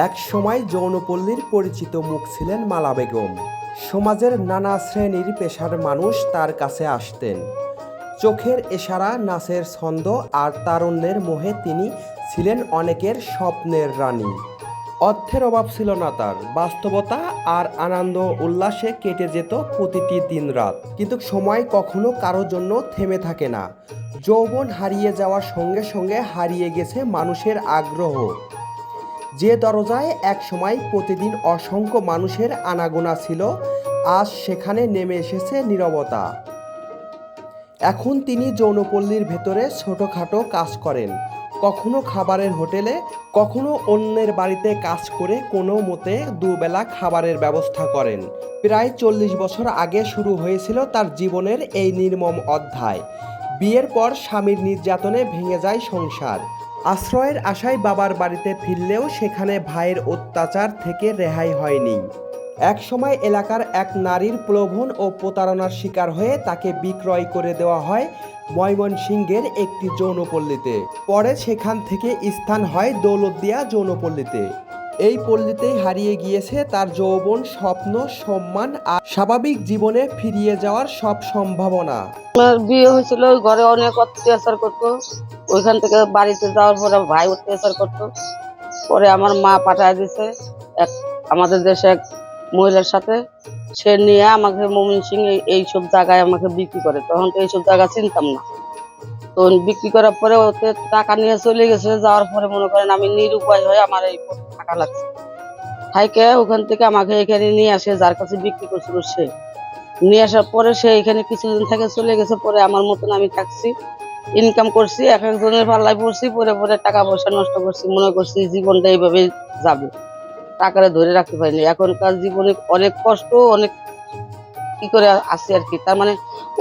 এক সময় যৌনপল্লীর পরিচিত মুখ ছিলেন মালা বেগম। সমাজের নানা শ্রেণীর পেশার মানুষ তার কাছে আসতেন। চোখের ইশারা, নাচের ছন্দ আর তারুণ্যের মোহে তিনি ছিলেন অনেকের স্বপ্নের রানী। অর্থের অভাব ছিল না তার, বাস্তবতা আর আনন্দ উল্লাসে কেটে যেত প্রতিটি দিনরাত। কিন্তু সময় কখনো কারোর জন্য থেমে থাকে না। যৌবন হারিয়ে যাওয়ার সঙ্গে সঙ্গে হারিয়ে গেছে মানুষের আগ্রহ। যে দরজায় একসময় প্রতিদিন অসংখ্য মানুষের আনাগোনা ছিল, আজ সেখানে নেমে এসেছে নীরবতা। এখন তিনি যৌনপল্লীর ভেতরে ছোটোখাটো কাজ করেন, কখনো খাবারের হোটেলে, কখনো অন্যের বাড়িতে কাজ করে কোনো মতে দুবেলা খাবারের ব্যবস্থা করেন। প্রায় 40 বছর আগে শুরু হয়েছিল তার জীবনের এই নির্মম অধ্যায়। বিয়ের পর স্বামীর নির্যাতনে ভেঙে যায় সংসার। আশ্রয়ের আশায় বাবার বাড়িতে ফিরলেও সেখানে ভাইয়ের অত্যাচার থেকে রেহাই হয়নি। একসময় এলাকার এক নারীর প্রলোভন ও প্রতারণার শিকার হয়ে তাকে বিক্রয় করে দেওয়া হয় ময়মনসিংহের একটি যৌনপল্লীতে। পরে সেখান থেকে স্থান হয় দৌলতদিয়া যৌনপল্লীতে। এই পল্লীতেই হারিয়ে গিয়েছে তার যৌবন, স্বপ্ন, সম্মান আর স্বাভাবিক জীবনে ফিরিয়ে যাওয়ার সব সম্ভাবনা। আমার বিয়ে হয়েছিল, ওই ঘরে অনেক অত্যাচার করতো। ওইখান থেকে বাড়িতে যাওয়ার পরে ভাই অত্যাচার করতো। পরে আমার মা পাঠায় দিছে এক আমাদের দেশে এক মহিলার সাথে। সে নিয়ে আমাকে ময়মনসিংহ এইসব জায়গায় আমাকে বিক্রি করে। তখন তো এইসব জায়গা চিনতাম না। তো বিক্রি করার পরে ওতে টাকা নিয়ে চলে গেছে। যাওয়ার পরে মনে করেন আমি নিরুপায় হয়ে আমার এই টাকা লাগছে। ভাইকে ওখান থেকে আমাকে এখানে নিয়ে আসে, যার কাছে বিক্রি করছিল সে নিয়ে আসার পরে সে এখানে কিছুদিন থেকে চলে গেছে। পরে আমার মতন আমি থাকছি, ইনকাম করছি, এক একজনের পাল্লায় পড়ছি। পরে পরে টাকা পয়সা নষ্ট করছি, মনে করছি জীবনটা এইভাবে যাবে, টাকারে ধরে রাখতে পারিনি। এখনকার জীবনে অনেক কষ্ট, অনেক কি করে আছি আর কি। তার মানে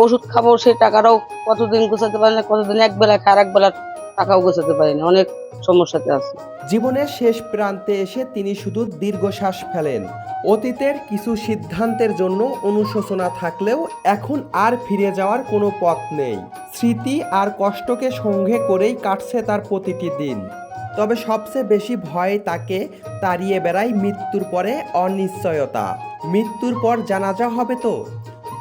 ওষুধ খাবো, সেই টাকাটাও কতদিন গোছাতে পারি না, কতদিন এক বেলা খায় আর এক বেলা টাকাও গোছাতে পারি না, অনেক সমস্যাতে আছি। জীবনের শেষ প্রান্তে এসে তিনি শুধু দীর্ঘশ্বাস ফেলেন। অতীতের কিছু সিদ্ধান্তের জন্য অনুশোচনা থাকলেও এখন আর ফিরে যাওয়ার কোনো পথ নেই। স্মৃতি আর কষ্টকে সঙ্গে করেই কাটছে তার প্রতিটি দিন। তবে সবচেয়ে বেশি ভয় তাকে তাড়িয়ে বেড়ায় মৃত্যুর পরে অনিশ্চয়তা। মৃত্যুর পর জানাজা হবে তো?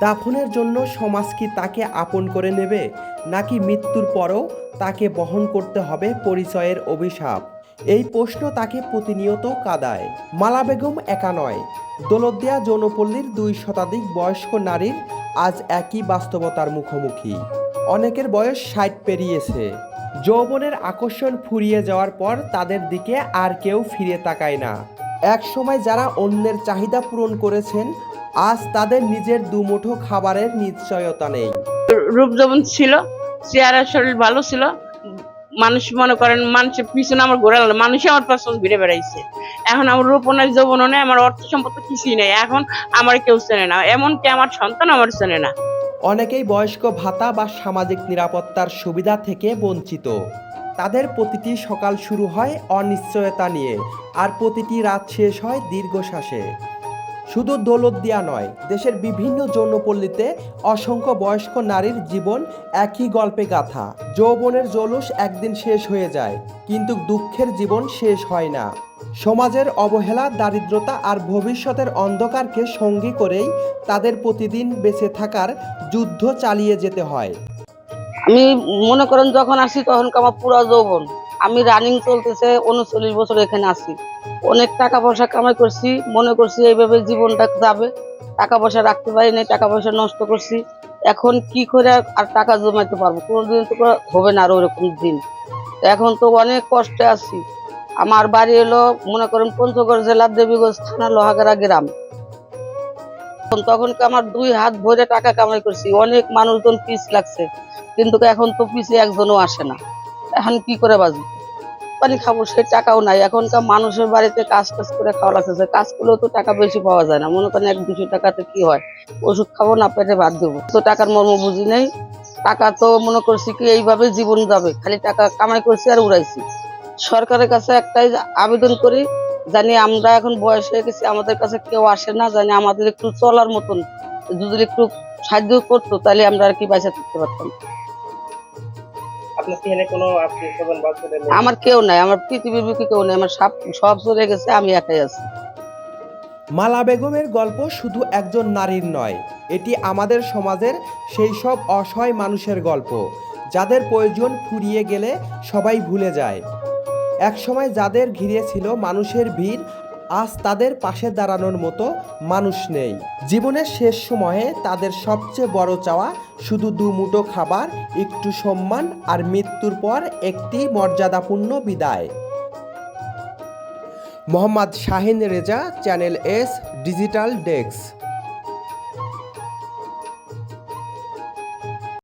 দাফনের জন্য সমাজ কি তাকে আপন করে নেবে, নাকি মৃত্যুর পরও তাকে বহন করতে হবে পরিচয়ের অভিশাপ? এই প্রশ্ন তাকে প্রতিনিয়ত কাঁদায়। মালা বেগম একা নয়, দৌলতদিয়া যৌনপল্লীর 2 শতাধিক বয়স্ক নারীর আজ একই বাস্তবতার মুখোমুখি। অনেকের বয়স 60 পেরিয়েছে। যৌবনের আকর্ষণ ফুরিয়ে যাওয়ার পর তাদের দিকে আর কেউ ফিরে তাকায় না। এক সময় যারা অন্যের চাহিদা পূরণ করেছেন, আজ তাদের নিজের দুমুঠো খাবারের নিশ্চয়তা নেই। রূপ যেমন ছিল, চেহারা শরীর ভালো ছিল, মানুষ মনে করেন মানুষের পিছনে আমার ঘোরা গেল, মানুষই আমার পাশে ঘুরে বেড়াইছে। এখন আমার রূপ নেই, যৌবনও নেই, আমার অর্থ সম্পদ কিছুই নেই। এখন আমার কেউ চেনে না, এমনকি আমার সন্তান আমার চেনে না। অনেকেই বয়স্ক ভাতা বা সামাজিক নিরাপত্তার সুবিধা থেকে বঞ্চিত। তাদের প্রতিটি সকাল শুরু হয় অনিশ্চয়তা নিয়ে, আর প্রতিটি রাত শেষ হয় দীর্ঘশ্বাসে। শুধু দৌলতদিয়া নয়, দেশের বিভিন্ন যৌনপল্লীতে অসংখ্য বয়স্ক নারীর জীবন একই গল্পে গাথা। যৌবনের জৌলুস একদিন শেষ হয়ে যায়, কিন্তু দুঃখের জীবন শেষ হয় না। সমাজের অবহেলা, দারিদ্রতা আর ভবিষ্যতের অন্ধকারকে সঙ্গী করেই তাদের প্রতিদিন বেঁচে থাকার যুদ্ধ চালিয়ে যেতে হয়। আমি মনে করেন যখন আসি তখন আমার পুরো যৌবন, আমি রানিং চলতেছে 39 বছর এখানে আছি। অনেক টাকা পয়সা কামাই করছি, মনে করছি এইভাবে জীবনটা যাবে। টাকা পয়সা রাখতে পারি নাই, টাকা পয়সা নষ্ট করছি। এখন কি করে আর টাকা জমাইতে পারবো? কোনোদিন তো হবে না আর ওরকম দিন। এখন তো অনেক কষ্টে আছি। আমার বাড়ি হলো মনে করেন পঞ্চগড় জেলার দেবীগঞ্জ থানা লোহাগাড়া গ্রাম। তখন আমার 2 হাত ভরে টাকা কামাই করছি, অনেক মানুষজন পিছ লাগছে, কিন্তু এখন তো পিছে একজনও আসে না। এখন কি করে বাঁচবো? পানি খাবো, সে টাকাও নাই। এখনকার মানুষের বাড়িতে কাজ টাজ করে খাওয়া লাগতেছে, কাজ করলেও তো টাকা বেশি পাওয়া যায় না। মনে করেন 100-200 টাকাতে কি হয়? ওষুধ খাবো না, পেটে ভাত দেবো। তো টাকার মর্ম বুঝি নাই। টাকা তো মনে করছি কি এইভাবে জীবন যাবে, খালি টাকা কামাই করছি আর উড়াইছি। সরকারের কাছে একটাই আবেদন করি, জানি আমরা এখন বয়স হয়ে গেছি, আমাদের কাছে কেউ আসে না, জানি আমাদের একটু চলার মতন যদি একটু সাহায্য করতো, তাহলে আমরা আর কি বাইসা থাকতে পারতাম। আপনার কি এখানে কোনো আত্মীয় স্বজন বা ছেলে মেয়ে? আমার কেউ নাই, আমার পৃথিবীর বুকে কেউ নেই, আমার সব চলে গেছে, আমি একাই আছি। মালা বেগমের গল্প শুধু একজন নারীর নয়, এটি আমাদের সমাজের সেই সব অসহায় মানুষের গল্প যাদের প্রয়োজন ফুরিয়ে গেলে সবাই ভুলে যায়। একসময় যাদের ঘিরে ছিল মানুষের ভিড়, আজ তাদের পাশে দাঁড়ানোর মতো মানুষ নেই। জীবনের শেষ সময়ে তাদের সবচেয়ে বড় চাওয়া শুধু দুমুঠো খাবার, একটু সম্মান আর মৃত্যুর পর একটি মর্যাদাপূর্ণ বিদায়। Mohammad Shahin Reza, Channel S digital desk.